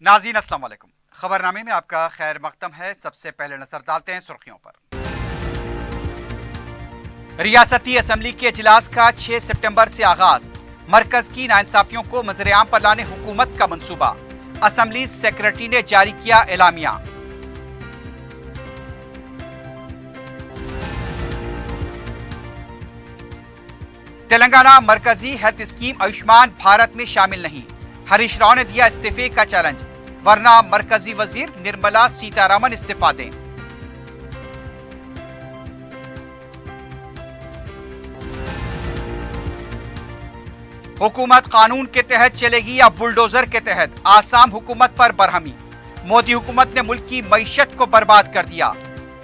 नाज़रीन अस्सलाम वालेकुम। खबरनामे में आपका खैर मकदम है। सबसे पहले नजर डालते हैं सुर्खियों पर। रियासती असम्बली के इजलास का 6 सितंबर से आगाज। मरकज की नाइंसाफियों को नजरेआम पर लाने हुकूमत का मंसूबा। असम्बली सेक्रेटरी ने जारी किया एलामिया। तेलंगाना मरकजी हेल्थ स्कीम आयुष्मान भारत में शामिल नहीं। हरीश राव ने दिया इस्तीफे का चैलेंज, वरना मरकजी वजीर निर्मला सीतारमण इस्तीफा दें। हुकूमत कानून के तहत चलेगी या बुलडोजर के तहत, आसाम हुकूमत पर बरहमी। मोदी हुकूमत ने मुल्क की मईशत को बर्बाद कर दिया।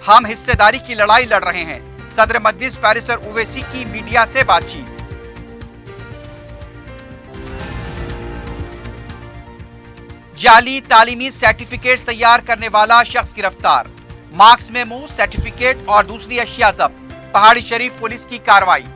हम हिस्सेदारी की लड़ाई लड़ रहे हैं। सदर मजलिस बैरिस्टर ओवैसी की मीडिया से बातचीत। जाली तालीमी सर्टिफिकेट तैयार करने वाला शख्स गिरफ्तार। मार्क्स मेमो, सर्टिफिकेट और दूसरी अशिया जब्त। पहाड़ी शरीफ पुलिस की कार्रवाई।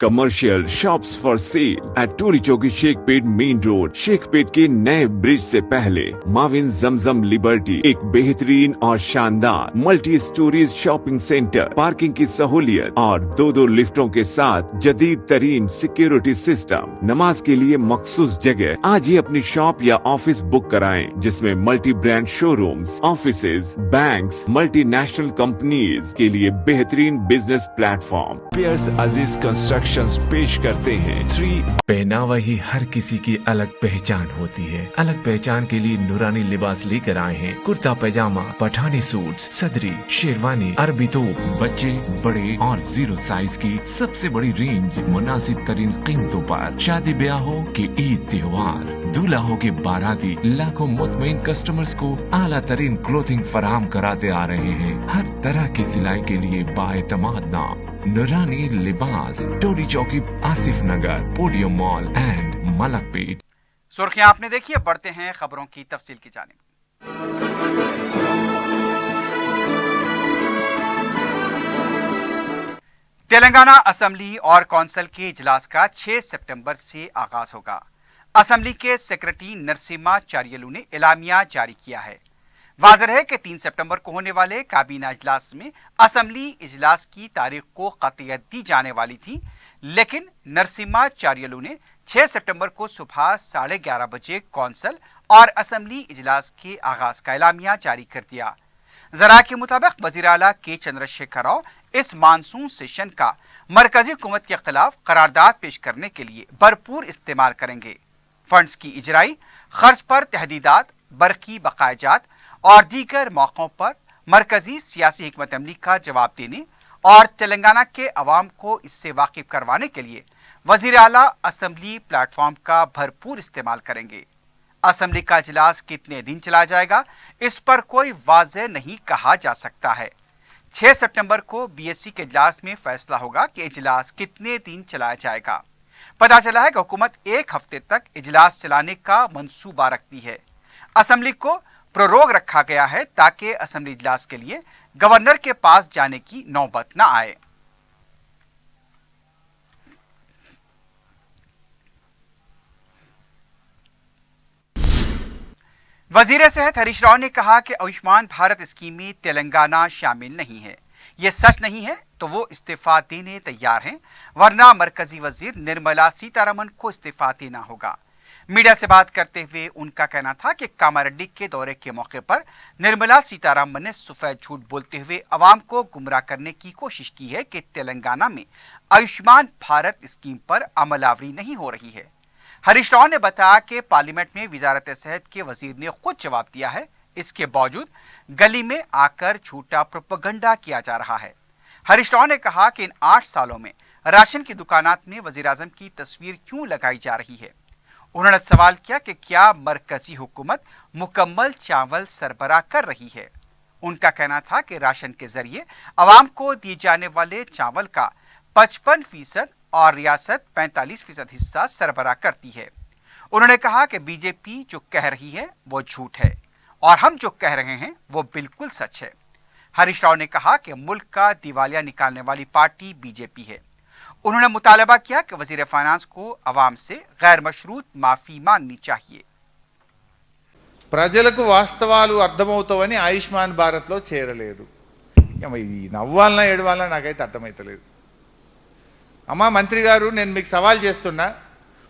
Commercial shops for sale at Toli Chowki Shaikpet main road. Shaikpet के नए ब्रिज से पहले माविन जमजम लिबर्टी एक बेहतरीन और शानदार multi storeys shopping centre, parking की सहूलियत और दो लिफ्टों के साथ जदीद तरीन सिक्योरिटी सिस्टम। नमाज के लिए मखसूस जगह। आज ही अपनी शॉप या ऑफिस बुक कराएं, जिसमें multi brand showrooms, offices, banks, multinational companies के लिए बेहतरीन बिजनेस प्लेटफॉर्म। पियर्स अजीज कंस्ट्रक्शन पेश करते हैं 3। पहनावा ही हर किसी की अलग पहचान होती है। अलग पहचान के लिए नूरानी लिबास लेकर आए हैं। कुर्ता पैजामा, पठानी सूट, सदरी, शेरवानी, अरबी तोप, बच्चे, बड़े और 0 साइज की सबसे बड़ी रेंज मुनासिब तरीन कीमतों पर। शादी ब्याह हो के ईद त्योहार, दूल्हा हो के बाराती, लाखों मुतमईन कस्टमर्स को आला तरीन क्लोथिंग फराहम कराते आ रहे हैं। हर तरह की सिलाई के लिए बाएतमाद नाम नूरानी लिबास, टोरी चौकी, आसिफ नगर, पोडियम मॉल एंड मलकपेट। सुर्खियां आपने देखी है, बढ़ते हैं खबरों की तफसील की जानिब। तेलंगाना असम्बली और कौंसिल के इजलास का 6 सितंबर से आगाज होगा। असम्बली के सेक्रेटरी नरसिम्हा चारियलू ने एलामिया जारी किया है। वाज़ेह है कि 3 सितंबर को होने वाले काबीना इजलास में असम्बली इजलास की तारीख को कतियत दी जाने वाली थी, लेकिन नरसिम्हा चारियलू ने 6 सितंबर को सुबह 11:30 बजे कौंसिल और असम्बली इजलास के आगाज का एलामिया जारी कर दिया। जरा के मुताबिक वज़ीर आला के चंद्रशेखर राव इस मानसून सेशन का मरकजी हुकूमत के खिलाफ करारदाद पेश करने के लिए भरपूर इस्तेमाल करेंगे। फंड्स की इजराई, खर्च पर तहदीदात, बरकी बकायाजात और दीगर मौक़ों पर मरकजी सियासी हिकमत अमली का जवाब देने और तेलंगाना के अवाम को इससे वाकिफ करवाने के लिए वज़ीर आला असम्बली प्लेटफॉर्म का भरपूर इस्तेमाल करेंगे। असम्बली का इजलास कितने दिन चला जाएगा, इस पर कोई वाज़ेह नहीं कहा जा सकता है। 6 सितंबर को BSC के इजलास में फैसला होगा कि इजलास कितने दिन चलाया जाएगा। पता चला है कि हुकूमत 1 हफ्ते तक इजलास चलाने का मंसूबा रखती है। असम्बली को प्रोरोग रखा गया है ताकि असम्बली इजलास के लिए गवर्नर के पास जाने की नौबत न आए। वजीर सेहत हरीश राव ने कहा कि आयुष्मान भारत स्कीम में तेलंगाना शामिल नहीं है। यह सच नहीं है तो वो इस्तीफा देने तैयार हैं, वरना मरकजी वजीर निर्मला सीतारमण को इस्तीफा देना होगा। मीडिया से बात करते हुए उनका कहना था कि कामारेड्डी के दौरे के मौके पर निर्मला सीतारमण ने सफेद झूठ बोलते हुए अवाम को गुमराह करने की कोशिश की है कि तेलंगाना में आयुष्मान भारत स्कीम पर अमलावरी नहीं हो रही है। हरीश राव ने बताया कि पार्लियामेंट में वजारत सेहत के वजीर ने खुद जवाब दिया है, इसके बावजूद गली में आकर झूठा प्रोपेगेंडा किया जा रहा है। हरीश राव ने कहा कि इन 8 सालों में राशन की दुकानात में वजीर आजम की तस्वीर क्यों लगाई जा रही है। उन्होंने सवाल किया कि क्या मरकजी हुकूमत मुकम्मल चावल सरबराह कर रही है। उनका कहना था कि राशन के जरिए अवाम को दिए जाने वाले चावल का 55% और रियासत 45% हिस्सा सरबराह करती है। उन्होंने कहा कि बीजेपी जो कह रही है वो झूठ है और हम जो कह रहे हैं वो बिल्कुल सच है। हरीश राव ने कहा कि मुल्क का दिवालिया निकालने वाली पार्टी बीजेपी है। उन्होंने मुतालबा किया कि वजीर फाइनेंस को अवाम से गैर मशरूत माफी मांगनी चाहिए। ప్రజలకు వాస్తవాలు అర్థమవుతావని ఆయుష్మాన్ భారత్లో చేరలేదు. ఈ నవ్వాలనా ఏడవాలనా నాకైతే అర్థమైతలేదు. అమ్మా మంత్రి గారు, నేను మీకు సవాల్ చేస్తున్నా,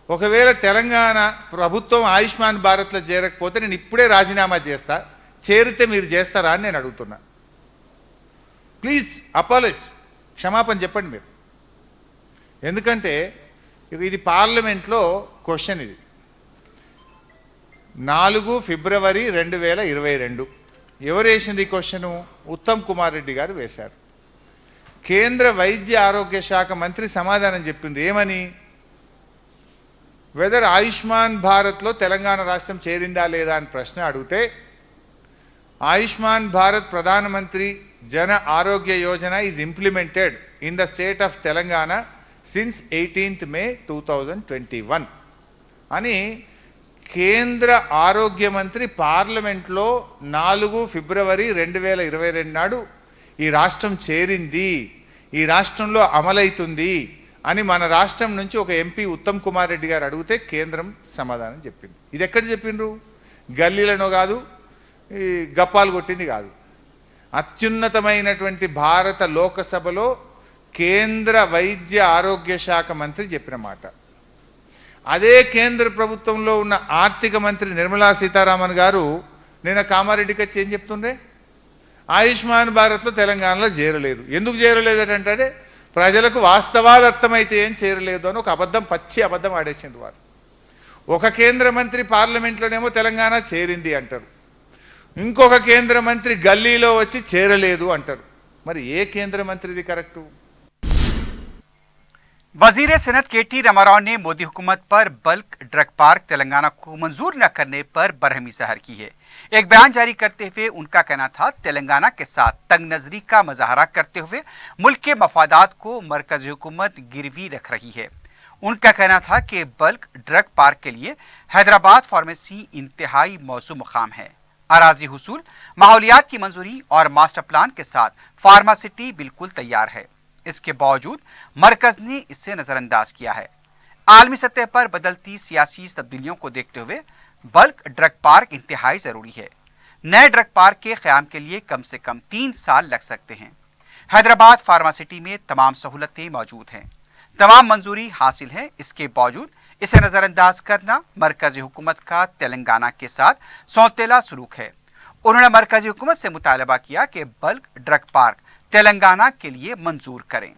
ఒకవేళ తెలంగాణ ప్రభుత్వం ఆయుష్మాన్ భారత్లో చేరకపోతే నేను ఇప్పుడే రాజీనామా చేస్తా, చేరితే మీరు చేస్తారా అని నేను అడుగుతున్నా. ప్లీజ్ అపాలజ్, క్షమాపణ చెప్పండి మీరు. ఎందుకంటే ఇది పార్లమెంట్లో క్వశ్చన్. ఇది 4 ఫిబ్రవరి 2022 ఎవరు వేసింది ఈ క్వశ్చను? ఉత్తమ్ కుమార్ రెడ్డి గారు వేశారు. కేంద్ర వైద్య ఆరోగ్య శాఖ మంత్రి సమాధానం చెప్పింది ఏమని? వెదర్ ఆయుష్మాన్ భారత్లో తెలంగాణ రాష్ట్రం చేరిందా లేదా అని ప్రశ్న అడిగితే, ఆయుష్మాన్ భారత్ ప్రధానమంత్రి జన ఆరోగ్య Yojana is implemented in the state of Telangana since 18th May 2021 అని కేంద్ర ఆరోగ్య మంత్రి పార్లమెంట్లో 4 ఫిబ్రవరి 2022 నాడు ఈ రాష్ట్రం చేరింది, ఈ రాష్ట్రంలో అమలైతుంది అని మన రాష్ట్రం నుంచి ఒక ఎంపీ ఉత్తమ్ కుమార్ రెడ్డి గారు అడిగితే కేంద్రం సమాధానం చెప్పింది. ఇది ఎక్కడ చెప్పిండ్రు? గల్లీలనో కాదు, ఈ గప్పాలు కొట్టింది కాదు. అత్యున్నతమైనటువంటి భారత లోకసభలో కేంద్ర వైద్య ఆరోగ్య శాఖ మంత్రి చెప్పిన మాట. అదే కేంద్ర ప్రభుత్వంలో ఉన్న ఆర్థిక మంత్రి నిర్మలా సీతారామన్ గారు నిన్న కామారెడ్డికి వచ్చి ఏం చెప్తుండే? ఆయుష్మాన్ భారత్లో తెలంగాణలో చేరలేదు. ఎందుకు చేరలేదంటే ప్రజలకు వాస్తవాలు అర్థమైతే ఏం చేరలేదు అని ఒక అబద్ధం, పచ్చి అబద్ధం ఆడేసింది వారు. ఒక కేంద్ర మంత్రి పార్లమెంట్లోనేమో తెలంగాణ చేరింది అంటారు, ఇంకొక కేంద్ర మంత్రి గల్లీలో వచ్చి చేరలేదు అంటారు. మరి ఏ కేంద్ర మంత్రిది కరెక్టు? वजीर सेनेट KT रामाराव ने मोदी हुकूमत पर बल्क ड्रग पार्क तेलंगाना को मंजूर न करने पर बरहमी ज़ाहिर की है। एक बयान जारी करते हुए उनका कहना था, तेलंगाना के साथ तंग नजरी का मुजाहरा करते हुए मुल्क के मफादात को मरकजी हुकूमत गिरवी रख रही है। उनका कहना था कि बल्क ड्रग पार्क के लिए हैदराबाद फार्मेसी इंतहाई मौसू मुकाम है। अराजी हुसूल, माहौलियात की मंजूरी और मास्टर प्लान के साथ फार्मासिटी बिल्कुल तैयार है। इसके बावजूद मरकज ने इसे नजरअंदाज किया है। आलमी सतह पर बदलती सियासी तब्दीलियों को देखते हुए बल्क ड्रग पार्क इंतहाई जरूरी है। नए ड्रग पार्क के क़याम के लिए कम से कम 3 साल लग सकते हैं। हैदराबाद फार्मासिटी में तमाम सहूलतें मौजूद हैं, तमाम मंजूरी हासिल है। इसके बावजूद इसे नजरअंदाज करना मरकजी हुकूमत का तेलंगाना के साथ सौतेला सलूक है। उन्होंने मरकजी हुकूमत से मुतालबा किया कि बल्क ड्रग पार्क तेलंगाना के लिए मंजूर करें।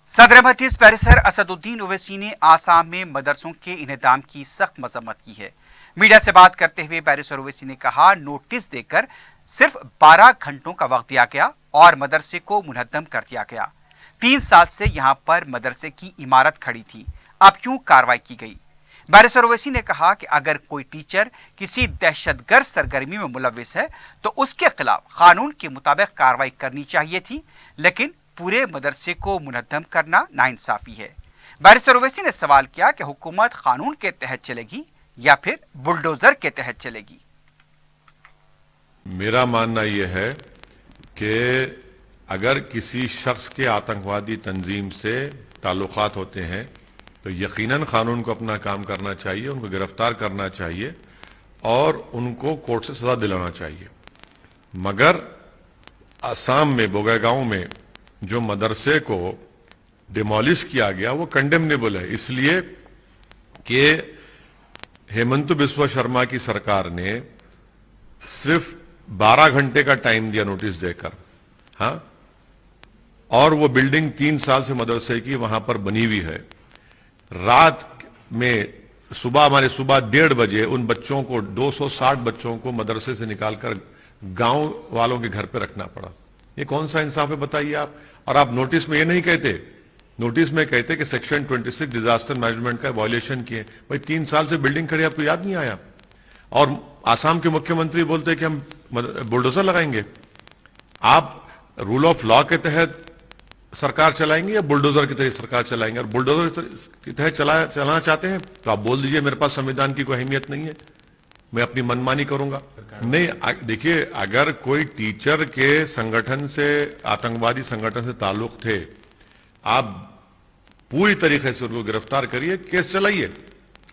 सदर मजलिस बैरिस्टर असदुद्दीन ओवैसी ने आसाम में मदरसों के इन्हदाम की सख्त मजम्मत की है। मीडिया से बात करते हुए बैरिस्टर ओवैसी ने कहा, नोटिस देकर सिर्फ 12 घंटों का वक्त दिया गया और मदरसे को मुनहद्दम कर दिया गया। 3 साल से यहाँ पर मदरसे की इमारत खड़ी थी, अब क्यों कार्रवाई की गई? बैरिस्टर ओवैसी ने कहा कि अगर कोई टीचर किसी दहशतगर्द सरगर्मी में मुलविस है तो उसके खिलाफ कानून के मुताबिक कार्रवाई करनी चाहिए थी, लेकिन पूरे मदरसे को मुनहद्दम करना नाइंसाफी है। बैरिस्टर ओवैसी ने सवाल किया कि हुकूमत कानून के तहत चलेगी या फिर बुलडोजर के तहत चलेगी। मेरा मानना यह है कि अगर किसी शख्स के आतंकवादी तंजीम से ताल्लुकात होते हैं तो यकीनन कानून को अपना काम करना चाहिए, उनको गिरफ्तार करना चाहिए और उनको कोर्ट से सजा दिलाना चाहिए। मगर असम में बोगागांव में जो मदरसे को डिमोलिश किया गया वो कंडेमनेबल है, इसलिए कि हेमंत बिस्वा शर्मा की सरकार ने सिर्फ 12 घंटे का टाइम दिया नोटिस देकर, हाँ, और वो बिल्डिंग 3 साल से मदरसे की वहां पर बनी हुई है। रात में सुबह 1:30 बजे उन बच्चों को 260 बच्चों को मदरसे से निकालकर गांव वालों के घर पे रखना पड़ा। ये कौन सा इंसाफ है बताइए आप? और आप नोटिस में ये नहीं कहते, नोटिस में कहते कि सेक्शन 26 डिजास्टर मैनेजमेंट का वायलेशन किए। भाई 3 साल से बिल्डिंग खड़ी, आपको याद नहीं आया? और आसाम के मुख्यमंत्री बोलते कि हम बुलडोजर लगाएंगे। आप रूल ऑफ लॉ के तहत सरकार चलाएंगे या बुलडोजर की तहत सरकार चलाएंगे? और बुलडोजर की तहत चलाना चाहते हैं तो आप बोल दीजिए मेरे पास संविधान की कोई अहमियत नहीं है, मैं अपनी मनमानी करूंगा। नहीं, देखिए, अगर कोई टीचर के संगठन से, आतंकवादी संगठन से ताल्लुक थे, आप पूरी तरीके से उनको गिरफ्तार करिए, केस चलाइए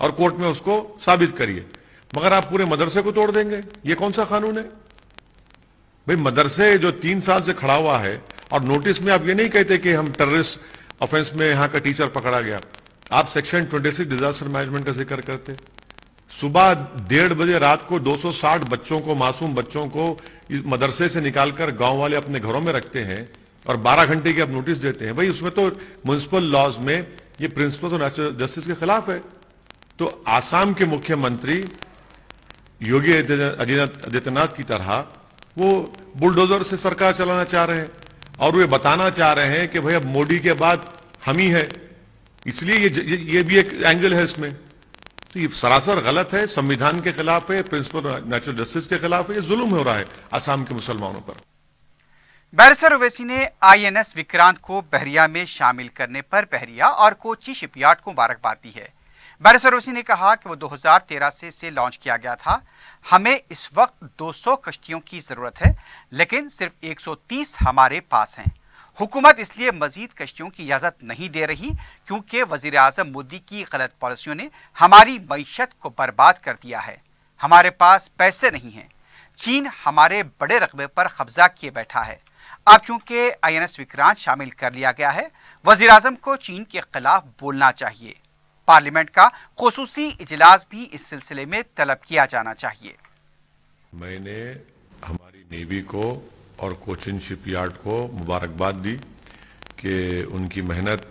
और कोर्ट में उसको साबित करिए, मगर आप पूरे मदरसे को तोड़ देंगे, ये कौन सा कानून है भाई? मदरसे जो 3 साल से खड़ा हुआ है, और नोटिस में आप ये नहीं कहते कि हम टेररिस्ट ऑफेंस में यहां का टीचर पकड़ा गया, आप सेक्शन 26 डिजास्टर मैनेजमेंट का जिक्र करते। सुबह 1:30 बजे रात को 260 बच्चों को, मासूम बच्चों को मदरसे से निकालकर गांव वाले अपने घरों में रखते हैं और 12 घंटे की आप नोटिस देते हैं। भाई उसमें तो म्युनिसिपल लॉज में ये प्रिंसिपल्स ऑफ नेचुरल जस्टिस के खिलाफ है। तो आसाम के मुख्यमंत्री योगी आदित्यनाथ की तरह वो बुलडोजर से सरकार चलाना चाह रहे हैं और वे बताना चाह रहे हैं कि भाई अब मोदी के बाद हम ही है, इसलिए ये भी एक एंगल है इसमें। तो ये सरासर गलत है, संविधान के खिलाफ है, प्रिंसिपल ऑफ नेचुरल जस्टिस के खिलाफ है, ये जुल्म हो रहा है आसाम के मुसलमानों पर। बैरिस्टर ओवैसी ने आईएनएस विक्रांत को बहरिया में शामिल करने पर बहरिया और कोची शिपयार्ड को मुबारकबाद दी है। बैरिस्टर ओवैसी ने कहा कि वो 2013 से इसे लॉन्च किया गया था। हमें इस वक्त 200 कश्तियों की जरूरत है, लेकिन सिर्फ 130 हमारे पास हैं। हुकूमत इसलिए मजीद कश्तियों की इजाजत नहीं दे रही क्योंकि वजीर आजम मोदी की गलत पॉलिसियों ने हमारी मईशत को बर्बाद कर दिया है। हमारे पास पैसे नहीं हैं। चीन हमारे बड़े रकबे पर कब्जा किए बैठा है। अब चूंकि आईएनएस विक्रांत शामिल कर लिया गया है, वजीर आजम को चीन के खिलाफ बोलना चाहिए। पार्लियामेंट का खुसूसी इजलास भी इस सिलसिले में तलब किया जाना चाहिए। मैंने हमारी नेवी को और कोचिन शिपयार्ड को मुबारकबाद दी कि उनकी मेहनत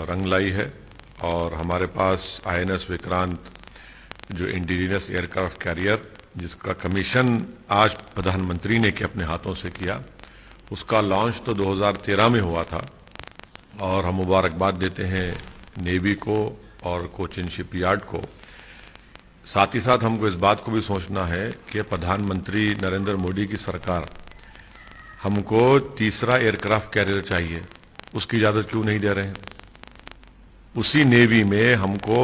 रंग लाई है और हमारे पास आईएनएस विक्रांत जो इंडिजिनस एयरक्राफ्ट कैरियर जिसका कमीशन आज प्रधानमंत्री ने के अपने हाथों से किया, उसका लॉन्च तो 2013 में हुआ था और हम मुबारकबाद देते हैं नेवी को और कोचिन शिपयार्ड को। साथ ही साथ हमको इस बात को भी सोचना है कि प्रधानमंत्री नरेंद्र मोदी की सरकार हमको तीसरा एयरक्राफ्ट कैरियर चाहिए, उसकी इजाज़त क्यों नहीं दे रहे हैं? उसी नेवी में हमको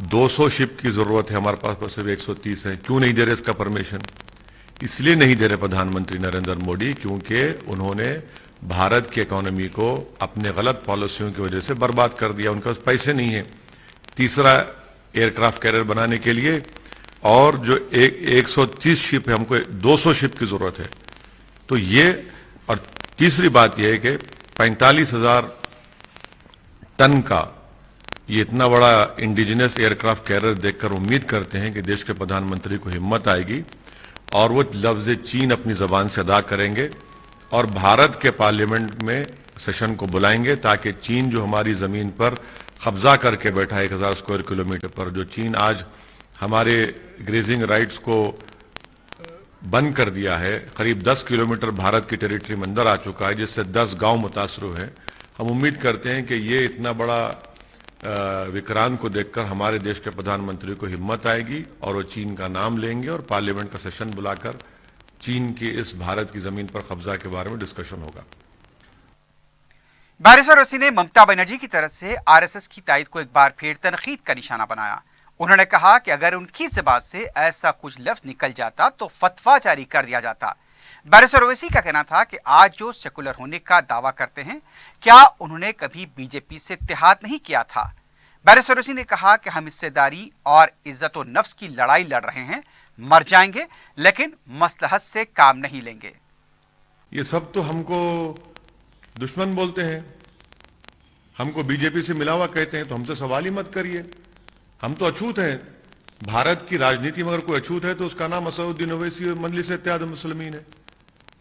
200 शिप की ज़रूरत है, हमारे पास सिर्फ 130 है, क्यों नहीं दे रहे इसका परमिशन? इसलिए नहीं दे रहे प्रधानमंत्री नरेंद्र मोदी क्योंकि उन्होंने भारत की इकोनॉमी को अपने गलत पॉलिसियों की वजह से बर्बाद कर दिया। उनके पास पैसे नहीं है तीसरा एयरक्राफ्ट कैरियर बनाने के लिए, और जो 130 शिप है, हमको 200 शिप की ज़रूरत है। तो ये, और तीसरी बात यह है कि 45,000 टन का ये इतना बड़ा इंडिजिनस एयरक्राफ्ट कैरियर देखकर उम्मीद करते हैं कि देश के प्रधानमंत्री को हिम्मत आएगी और वो लफ्ज़ चीन अपनी ज़बान से अदा करेंगे और भारत के पार्लियामेंट में सेशन को बुलाएंगे ताकि चीन जो हमारी ज़मीन पर कब्जा करके बैठा है 1000 स्क्वायर किलोमीटर पर, जो चीन आज हमारे ग्रेजिंग राइट्स को बंद कर दिया है, करीब 10 किलोमीटर भारत की टेरिटरी में अंदर आ चुका है जिससे 10 गांव मुतासर हुए हैं। हम उम्मीद करते हैं कि ये इतना बड़ा विक्रांत को देखकर हमारे देश के प्रधानमंत्री को हिम्मत आएगी और वो चीन का नाम लेंगे और पार्लियामेंट का सेशन बुलाकर चीन की इस भारत की जमीन पर कब्जा के बारे में डिस्कशन होगा। बैरिस्टर ओवैसी ने ममता बनर्जी की तरफ से आरएसएस की तायद को एक बार फिर तनकीद का निशाना बनाया। उन्होंने कहा कि अगर उनकी ज़बान से ऐसा कुछ लफ्ज़ निकल जाता तो फतवा जारी कर दिया जाता। बैरिस्टर ओवैसी का कहना था कि आज जो सेकुलर होने का दावा करते हैं, क्या उन्होंने कभी बीजेपी से इत्तेहाद नहीं किया था? बैरिस्टर ओवैसी ने कहा कि हम हिस्सेदारी और इज्जत व नफ्स की लड़ाई लड़ रहे हैं, मर जाएंगे लेकिन मसलहत से काम नहीं लेंगे। ये सब तो हमको दुश्मन बोलते हैं, हमको बीजेपी से मिला हुआ कहते हैं, तो हमसे सवाल ही मत करिए। हम तो अछूत हैं। भारत की राजनीति में अगर कोई अछूत है तो उसका नाम असदुद्दीन ओवैसी और मजलिस इत्तेहाद मुस्लिमीन है।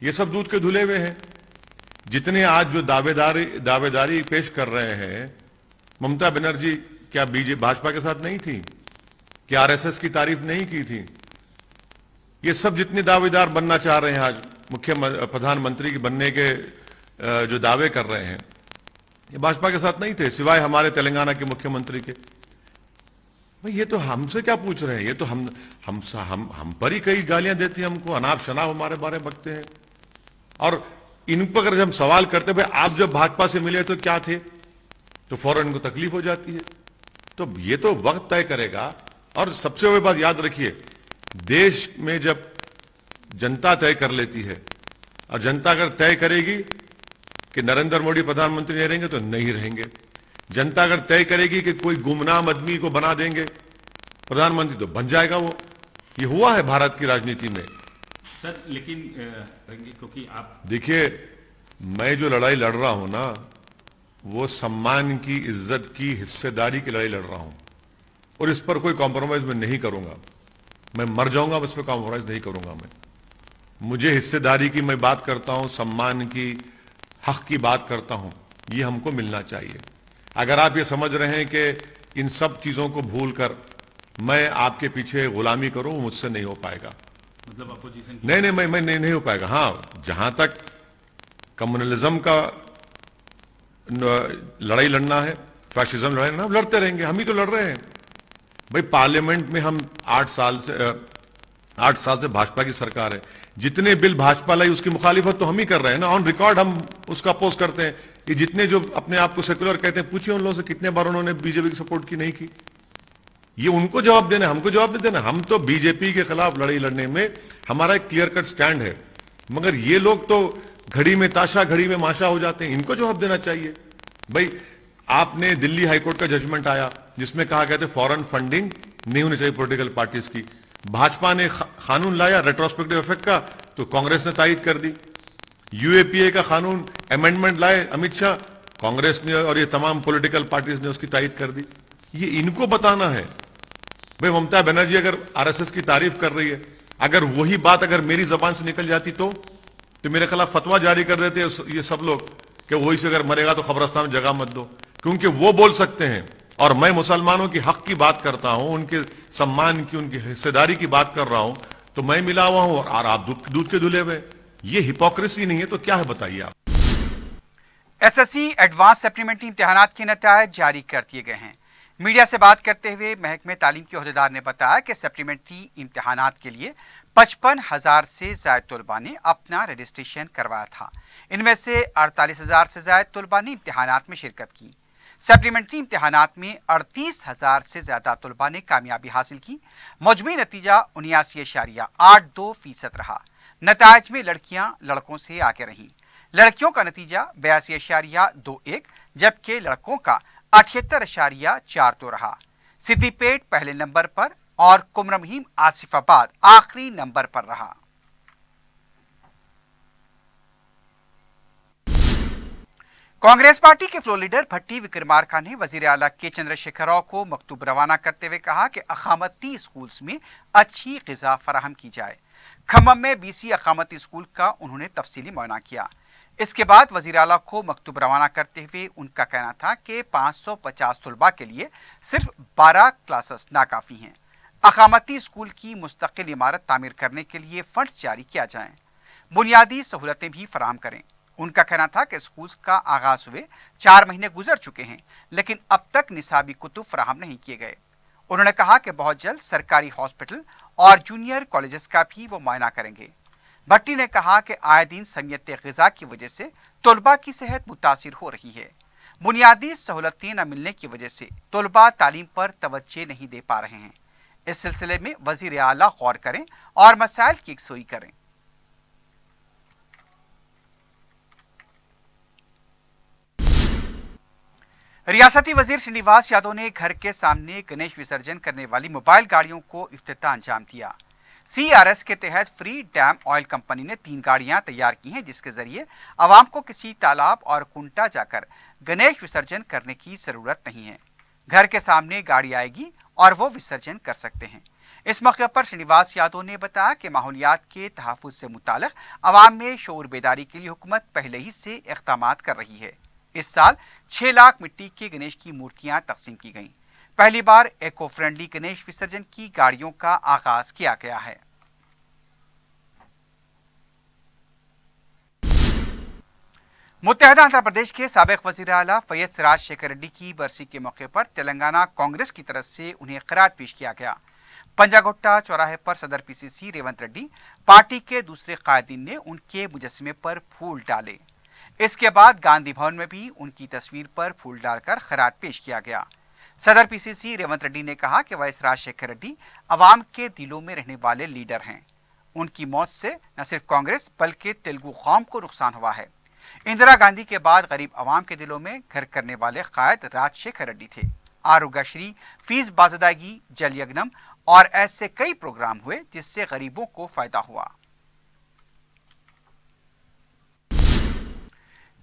ये सब दूध के धुले हुए हैं। जितने आज जो दावेदारी पेश कर रहे हैं, ममता बनर्जी क्या बीजेपी भाजपा के साथ नहीं थी? क्या आरएसएस की तारीफ नहीं की थी? ये सब जितने दावेदार बनना चाह रहे हैं आज प्रधानमंत्री के बनने के जो दावे कर रहे हैं, ये भाजपा के साथ नहीं थे, सिवाय हमारे तेलंगाना के मुख्यमंत्री के। भाई ये तो हमसे क्या पूछ रहे हैं? ये तो हम पर ही कई गालियां देती हैं, हमको अनाप शनाप हमारे बारे में बकते हैं। और इन पर अगर हम सवाल करते भाई आप जब भाजपा से मिले तो क्या थे, तो फौरन इनको तकलीफ हो जाती है। तो ये तो वक्त तय करेगा। और सबसे बड़ी बात याद रखिए, देश में जब जनता तय कर लेती है और जनता अगर तय करेगी कि नरेंद्र मोदी प्रधानमंत्री नहीं रहेंगे तो नहीं रहेंगे, जनता अगर तय करेगी कि कोई गुमनाम आदमी को बना देंगे प्रधानमंत्री तो बन जाएगा वो। ये हुआ है भारत की राजनीति में। सर लेकिन क्योंकि आप देखिए, मैं जो लड़ाई लड़ रहा हूं ना, वो सम्मान की, इज्जत की, हिस्सेदारी की लड़ाई लड़ रहा हूं और इस पर कोई कॉम्प्रोमाइज मैं नहीं करूंगा। मैं मर जाऊंगा, बस पे कॉम्प्रोमाइज नहीं करूंगा मैं। मुझे हिस्सेदारी की मैं बात करता हूं, सम्मान की, हक की बात करता हूं, ये हमको मिलना चाहिए। अगर आप ये समझ रहे हैं कि इन सब चीजों को भूल कर मैं आपके पीछे गुलामी करूं, मुझसे नहीं हो पाएगा। मतलब अपोजिशन नहीं नहीं हो पाएगा। हाँ, जहां तक कम्युनलिज्म का लड़ाई लड़ना है, फैशिज्म लड़ाई लड़ना, लड़ते रहेंगे, हम ही तो लड़ रहे हैं भाई। पार्लियामेंट में हम 8 साल से भाजपा की सरकार है, जितने बिल भाजपा लाई उसकी मुखालिफत तो हम ही कर रहे हैं ना, ऑन रिकॉर्ड हम उसका अपोज करते हैं। कि जितने जो अपने आप को सेकुलर कहते हैं, पूछिए उन लोगों से कितने बार उन्होंने बीजेपी की सपोर्ट की, नहीं की। ये उनको जवाब देना, हमको जवाब नहीं देना। हम तो बीजेपी के खिलाफ लड़ाई लड़ने में हमारा एक क्लियर कट स्टैंड है, मगर ये लोग तो घड़ी में ताशा घड़ी में माशा हो जाते हैं, इनको जवाब देना चाहिए भाई। आपने दिल्ली हाईकोर्ट का जजमेंट आया जिसमें कहा गया था फॉरेन फंडिंग नहीं होनी चाहिए पॉलिटिकल पार्टीज की। भाजपा ने कानून लाया रेट्रोस्पेक्टिव इफेक्ट का, तो कांग्रेस ने तायद कर दी। यूएपीए का कानून अमेंडमेंट लाए अमित शाह, कांग्रेस ने और ये तमाम पॉलिटिकल पार्टीज ने उसकी तायद कर दी। ये इनको बताना है भाई। ममता बनर्जी अगर आरएसएस की तारीफ कर रही है, अगर वही बात अगर मेरी जबान से निकल जाती तो मेरे खिलाफ फतवा जारी कर देते ये सब लोग कि वही से अगर मरेगा तो कब्रिस्तान में जगह मत दो, क्योंकि वो बोल सकते हैं और मैं मुसलमानों की हक की बात करता हूं, उनके सम्मान की, उनकी हिस्सेदारी की बात कर रहा हूं, तो मैं मिला हुआ हूं और आप दूध के धुले हुए। ये हिपोक्रेसी नहीं है तो क्या है बताइए आप। एसएससी एडवांस सप्लीमेंट्री इम्तिहानात के नतीजे जारी कर दिए गए हैं। मीडिया से बात करते हुए महकमे तालीम के ओहदेदार ने बताया कि सप्लीमेंट्री इम्तिहानात के लिए 55,000 से ज्यादा तलबा ने अपना रजिस्ट्रेशन करवाया था। इनमें से 48,000 से ज्यादा तलबा ने इम्तिहानात में शिरकत की। सप्लीमेंट्री इम्तिहानात में 38,000 से ज्यादा तलबा ने कामयाबी हासिल की। मजमूई नतीजा 79.82% रहा। नताइज में लड़कियां लड़कों से आगे रहीं। लड़कियों का नतीजा 82.21, जबकि लड़कों का 78.42 रहा। सिद्दीपेट पहले नंबर पर और कुमरमहीम आसिफाबाद आखिरी नंबर पर रहा। कांग्रेस पार्टी के फ्लोर लीडर भट्टी विक्रमार्का ने वजीर आला के चंद्रशेखर राव को मकतूब रवाना करते हुए कहा कि अकामती स्कूल्स में अच्छी ग़िज़ा फराहम की जाए। खम्मम में बीसी अकामती स्कूल का उन्होंने तफसीली मुआयना किया। इसके बाद वजीर आला को मकतूब रवाना करते हुए उनका कहना था कि 550 तलबा के लिए सिर्फ 12 क्लासेस नाकाफी हैं। अकामती स्कूल की मुस्तकिल इमारत तामीर करने के लिए फंड जारी किया जाए, बुनियादी सहूलतें भी फराहम करें। उनका कहना था कि स्कूल्स का आगाज हुए 4 महीने गुजर चुके हैं, लेकिन अब तक निसाबी कुतुब फराहम नहीं किए गए। उन्होंने कहा कि बहुत जल्द सरकारी हॉस्पिटल और जूनियर कॉलेजेस का भी वो मुआयना करेंगे। भट्टी ने कहा कि आए दिन समियत ग़िज़ा की वजह से तलबा की सेहत मुतासिर हो रही है। बुनियादी सहूलतें न मिलने की वजह से तलबा तालीम पर तवज्जो नहीं दे पा रहे हैं। इस सिलसिले में वज़ीर आला गौर करें और मसाइल की यकसुई करें। रियासती वजीर श्रीनिवास यादव ने घर के सामने गणेश विसर्जन करने वाली मोबाइल गाड़ियों को इफ्तिताह अंजाम दिया। CRS के तहत फ्री डैम ऑयल कंपनी ने 3 गाड़ियां तैयार की हैं, जिसके जरिए आवाम को किसी तालाब और कुंटा जाकर गणेश विसर्जन करने की जरूरत नहीं है। घर के सामने गाड़ी आएगी और वो विसर्जन कर सकते हैं। इस मौके पर श्रीनिवास यादव ने बताया कि माहौलियात के तहफ़्फ़ुज़ से मुताल्लिक़ आवाम में शऊर बेदारी के लिए हुकूमत पहले ही से इक़दामात कर रही है। इस साल 6 लाख मिट्टी के गणेश की मूर्तियां तकसीम की गईं। पहली बार एको फ्रेंडली गणेश विसर्जन की गाड़ियों का आगाज किया गया है। मुत्तहदा आंध्र प्रदेश के साबिक वज़ीर आला फैयद सिराज शेखर रेड्डी की बरसी के मौके पर तेलंगाना कांग्रेस की तरफ से उन्हें खिराज पेश किया गया। पंजागुट्टा चौराहे पर सदर PCC रेवंत रेड्डी, पार्टी के दूसरे कायदीन ने उनके मुजस्समे पर फूल डाले। इसके बाद गांधी भवन में भी उनकी तस्वीर पर फूल डालकर खिराज पेश किया गया। सदर पीसीसी रेवंत रेड्डी ने कहा कि वाइस राजशेखर रेड्डी अवाम के दिलों में रहने वाले लीडर हैं। उनकी मौत से न सिर्फ कांग्रेस बल्कि तेलुगु कौम को नुकसान हुआ है। इंदिरा गांधी के बाद गरीब अवाम के दिलों में घर करने वाले कायद राजशेखर रेड्डी थे। आरोग्यश्री, फीस बाज़दागी, जल यज्ञम और ऐसे कई प्रोग्राम हुए जिससे गरीबों को फायदा हुआ।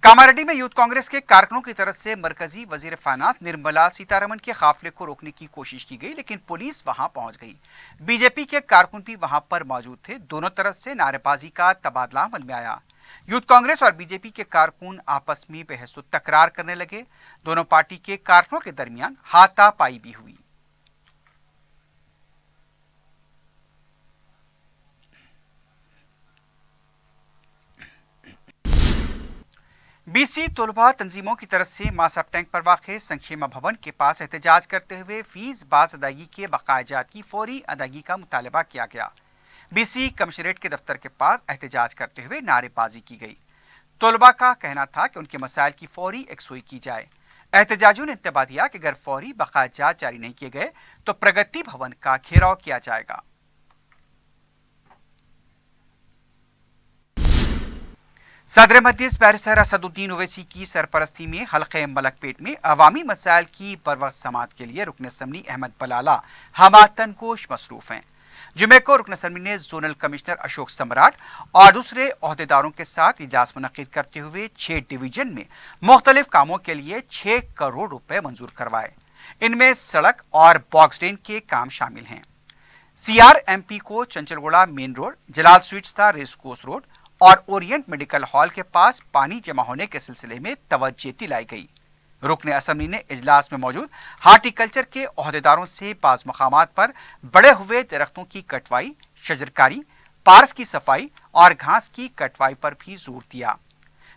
कामारेड्डी में यूथ कांग्रेस के कारकुनों की तरफ से मरकजी वजीर फाइनेंस निर्मला सीतारमण के काफिले को रोकने की कोशिश की गई, लेकिन पुलिस वहां पहुंच गई। बीजेपी के कारकुन भी वहां पर मौजूद थे। दोनों तरफ से नारेबाजी का तबादला अमल में आया। यूथ कांग्रेस और बीजेपी के कारकुन आपस में बहस तकरार करने लगे। दोनों पार्टी के कारकुनों के दरमियान हाथापाई भी हुई। बीसी तलबा तंजीमों की तरफ से मासाब टैंक पर वाक़े संक्षेमा भवन के पास एहतजाज करते हुए फीस बाज अदायगी के बकायाजात की फौरी अदायगी का मुतालबा किया गया। बीसी कमिश्नरेट के दफ्तर के पास एहतजाज करते हुए नारेबाजी की गई। तलबा का कहना था कि उनके मसाइल की फौरी यकसुई की जाए। एहतजाजियों ने इंतबा दिया कि अगर फौरी बकायाजात जारी नहीं किए गए तो प्रगति भवन का घेराव किया जाएगा। सदर मजलिस बैरिस्टर असदुद्दीन ओवैसी की सरपरस्ती में हल्के मलकपेट में अवामी मसाइल की बरवक्त समाअत के लिए रुकन असम्बली अहमद बलाला हमातन गोश मसरूफ हैं। जुमे को रुकन असम्बली ने जोनल कमिश्नर अशोक सम्राट और दूसरे ओहदेदारों के साथ इजलास मुनक्किद करते हुए 6 डिवीजन में मुख्तलिफ कामों के लिए 6 करोड़ रुपए मंजूर करवाए। इनमें सड़क और बॉक्स ड्रेन के काम शामिल हैं। CRMP को चंचलगुड़ा मेन रोड, जलाल स्वीट्स रेस कोर्स रोड और ओरिएंट मेडिकल हॉल के पास पानी जमा होने के सिलसिले में तवज्जो दिलाई गई। रुकन असम्बली ने इजलास में मौजूद हार्टिकल्चर के ओहदेदारों से बाज़ मकामात पर बड़े हुए दरख्तों की कटवाई, शजरकारी, पार्स की सफाई और घास की कटवाई पर भी जोर दिया।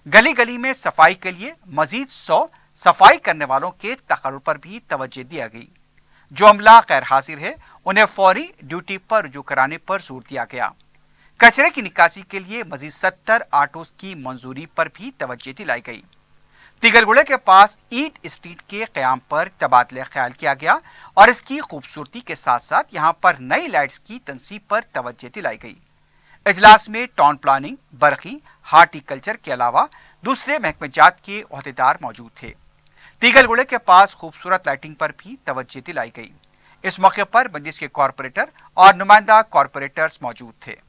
गली गली में सफाई के लिए मजीद 100 सफाई करने वालों के तकर्रुर पर भी तवज्जो दिया गई। जो अमला गैर हाजिर है उन्हें फौरी ड्यूटी पर रुजू कराने पर जोर दिया गया। कचरे की निकासी के लिए मजीद 70 ऑटोज की मंजूरी पर भी तवज्जो दिलाई गई। तिगलगुड़े के पास ईट स्ट्रीट के क़याम पर तबादला ख्याल किया गया और इसकी खूबसूरती के साथ साथ यहाँ पर नई लाइट्स की तनसीब पर तवज्जो दिलाई गई। इजलास में टाउन प्लानिंग, बरखी, हार्टिकल्चर के अलावा दूसरे महकमे जात के ओहदेदार मौजूद थे। तिगलगुड़े के पास खूबसूरत लाइटिंग पर भी तवज्जो दिलाई गई। इस मौके पर मजलिस के कॉरपोरेटर और नुमाइंदा कॉरपोरेटर्स मौजूद थे।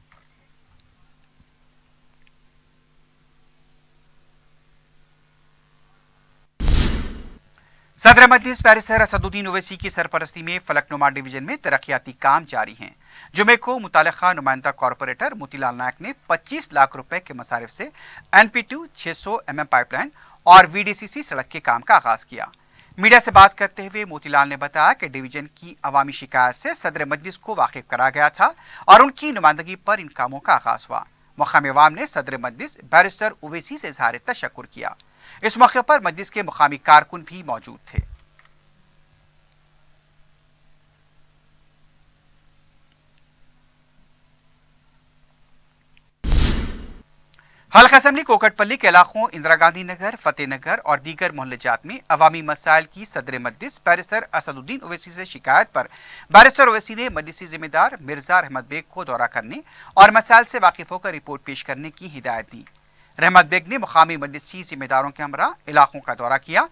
सदर मजलिस बैरिस्टर असदुद्दीन ओवैसी की सरपरस्ती में फलकनुमा डिवीजन में तरक्याती काम जारी हैं। जुमे को मुतालिका नुमाइंदा कॉरपोरेटर मोतीलाल नायक ने 25 लाख रुपए के मसारिफ से NP2 600 mm पाइपलाइन और VDCC सड़क के काम का आगाज किया। मीडिया से बात करते हुए मोतीलाल ने बताया कि डिवीजन की अवामी शिकायत से सदर मजलिस को वाकिफ करा गया था और उनकी नुमाइंदगी पर इन कामों का आगाज हुआ। मुकामी अवाम ने सदर मजलिस बैरिस्टर ओवैसी से इजहार तशक्कुर किया। इस मौके पर मजलिस के मुकामी कारकुन भी मौजूद थे। हल्का असम्बली कोकटपल्ली के इलाकों इंदिरा गांधी नगर, फतेह नगर और दीगर मोहल्ले जात में अवामी मसाइल की सदर मजलिस बैरिस्टर असदुद्दीन ओवैसी से शिकायत पर बैरिस्टर ओवैसी ने मजलिसी जिम्मेदार मिर्जा रहमत बेग को दौरा करने और मसाइल से वाकिफ होकर रिपोर्ट पेश करने की हिदायत दी। रहमत बेग ने मुकामी मजलिसी जिम्मेदारों के हमरा इलाकों का दौरा किया,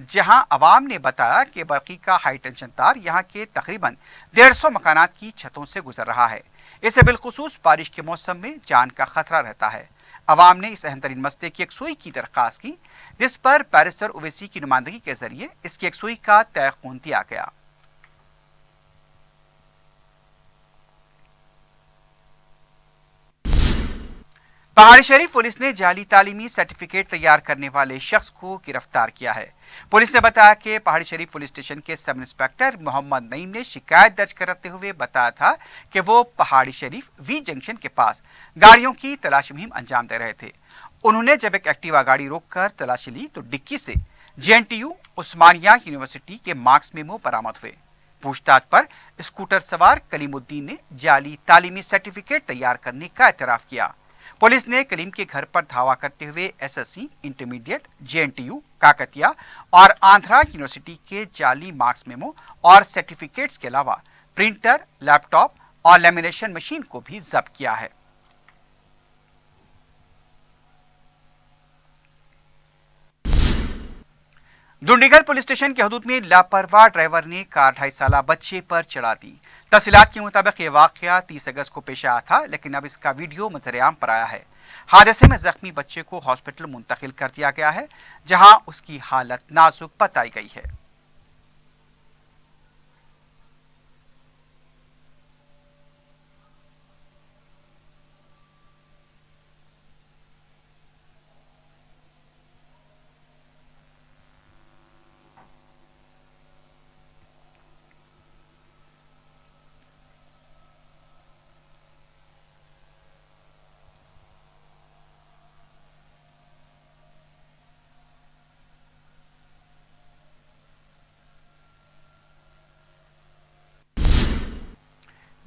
जहां अवाम ने बताया कि बरकी का हाई टेंशन तार यहां के तकरीबन 150 मकानात की छतों से गुजर रहा है। इससे बिलखुसूस बारिश के मौसम में जान का खतरा रहता है। अवाम ने इस अहम तरीन मसले की यकसुई की दरख्वास्त की, जिस पर बैरिस्टर ओवैसी की नुमाइंदगी के जरिए इसकी यकसुई का तयक़ुन दिया गया। पहाड़ी शरीफ पुलिस ने जाली तालीमी सर्टिफिकेट तैयार करने वाले शख्स को गिरफ्तार किया है। पुलिस ने बताया कि पहाड़ी शरीफ पुलिस स्टेशन के सब इंस्पेक्टर मोहम्मद नईम ने शिकायत दर्ज करते हुए बताया था कि वो पहाड़ी शरीफ वी जंक्शन के पास गाड़ियों की तलाशी मुहिम अंजाम दे रहे थे। उन्होंने जब एक एक्टिवा गाड़ी रोककर तलाशी ली तो डिक्की से JNTU उस्मानिया यूनिवर्सिटी के मार्क्स मेमो बरामद हुए। पूछताछ पर स्कूटर सवार कलीमुद्दीन ने जाली तालीमी सर्टिफिकेट तैयार करने का एतराफ किया। पुलिस ने कलीम के घर पर धावा करते हुए एसएससी, इंटरमीडिएट, जेएनटीयू, काकतिया और आंध्रा यूनिवर्सिटी के जाली मार्क्स मेमो और सर्टिफिकेट्स के अलावा प्रिंटर, लैपटॉप और लेमिनेशन मशीन को भी जब्त किया है। दुंडीगल पुलिस स्टेशन के हदूद में लापरवाह ड्राइवर ने कार 2.5 साला बच्चे पर चढ़ा दी। तफसीलात के मुताबिक ये वाकया 30 अगस्त को पेश आया था, लेकिन अब इसका वीडियो मंजर-ए-आम पर आया है। हादसे में जख्मी बच्चे को हॉस्पिटल मुंतकिल कर दिया गया है, जहां उसकी हालत नाजुक बताई गई है।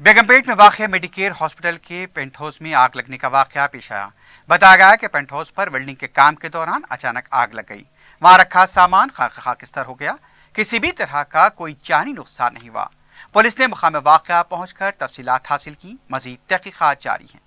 बेगमपेट में वाक़ मेडिकेयर हॉस्पिटल के पेंट हाउस में आग लगने का वाक़या पेश आया। बताया गया कि पेंट हाउस पर वेल्डिंग के काम के दौरान अचानक आग लग गई। वहां रखा सामान खाकिस्तान हो गया। किसी भी तरह का कोई जानी नुकसान नहीं हुआ। पुलिस ने मुकाम वाक़या पहुंचकर तफसीलात हासिल की। मज़ीद तहक़ीक़ात जारी हैं।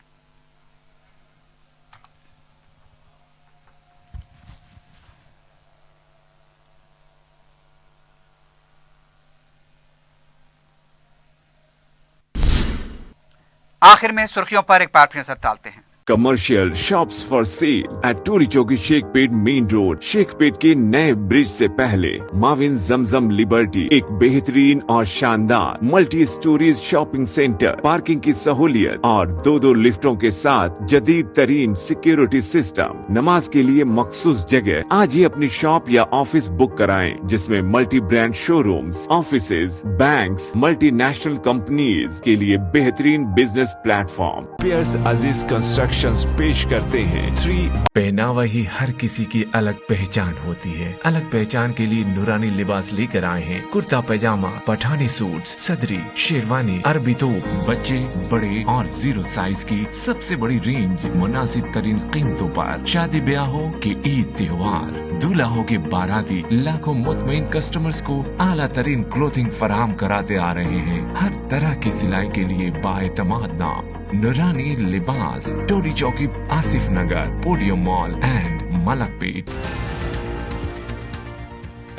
आखिर में सुर्खियों पर एक बार फिर नजर डालते हैं। Commercial shops for sale at Toli Chowki Shaikpet main road. Shaikpet के नए ब्रिज से पहले माविन जमजम लिबर्टी एक बेहतरीन और शानदार multi storeys shopping centre, parking की सहूलियत और 2 लिफ्टों के साथ जदीद तरीन सिक्योरिटी सिस्टम। नमाज के लिए मखसूस जगह। आज ही अपनी शॉप या ऑफिस बुक कराएं, जिसमें multi brand showrooms, offices, banks, multinational companies के लिए बेहतरीन बिजनेस प्लेटफॉर्म। पियर्स अजीज कंस्ट्रक्शन पेश करते हैं 3। पहनावा ही हर किसी की अलग पहचान होती है। अलग पहचान के लिए नूरानी लिबास लेकर आए हैं। कुर्ता पैजामा, पठानी सूट्स, सदरी, शेरवानी, अरबी तोप, बच्चे, बड़े और 0 साइज की सबसे बड़ी रेंज मुनासिब तरीन कीमतों पर। शादी ब्याह हो कि ईद त्योहार, दूल्हा हो के बाराती, लाखों मुतमईन कस्टमर्स को आला तरीन क्लोथिंग फराहम कराते आ रहे हैं। हर तरह की सिलाई के लिए बाएतमाद नाम नूरानी लिबास, टोरी चौकी, आसिफ नगर, पोडियम मॉल एंड मलकपेट।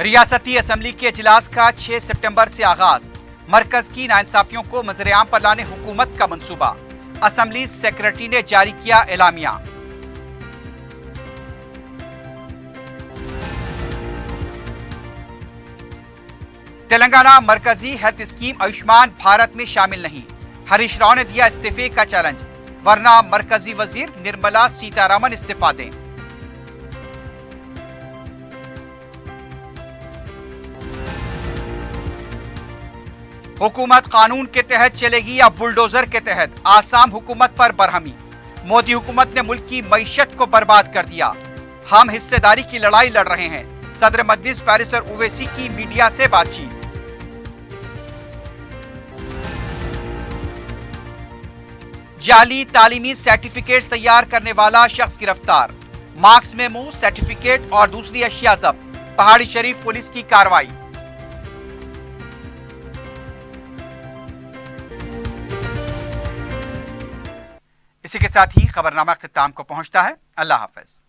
रियासती असम्बली के इजलास का 6 सितंबर से आगाज। मरकज की नाइंसाफियों को मंजर-ए-आम पर लाने हुकूमत का मंसूबा। असम्बली सेक्रेटरी ने जारी किया एलामिया। तेलंगाना मरकजी हेल्थ स्कीम आयुष्मान भारत में शामिल नहीं। हरीश राव ने दिया इस्तीफे का चैलेंज, वरना मरकजी वजीर निर्मला सीतारामन इस्तीफा दें। हुकूमत कानून के तहत चलेगी या बुलडोजर के तहत? आसाम हुकूमत पर बरहमी। मोदी हुकूमत ने मुल्क की मईशत को बर्बाद कर दिया। हम हिस्सेदारी की लड़ाई लड़ रहे हैं। सदर मजलिस बैरिस्टर ओवैसी की मीडिया से बातचीत। जाली तालीमी सर्टिफिकेट्स तैयार करने वाला शख्स गिरफ्तार। मार्क्स मेमो, सर्टिफिकेट और दूसरी अशिया जब्त। पहाड़ी शरीफ पुलिस की कार्रवाई। इसी के साथ ही खबरनामा इख्तिताम को पहुंचता है। अल्लाह हाफिज।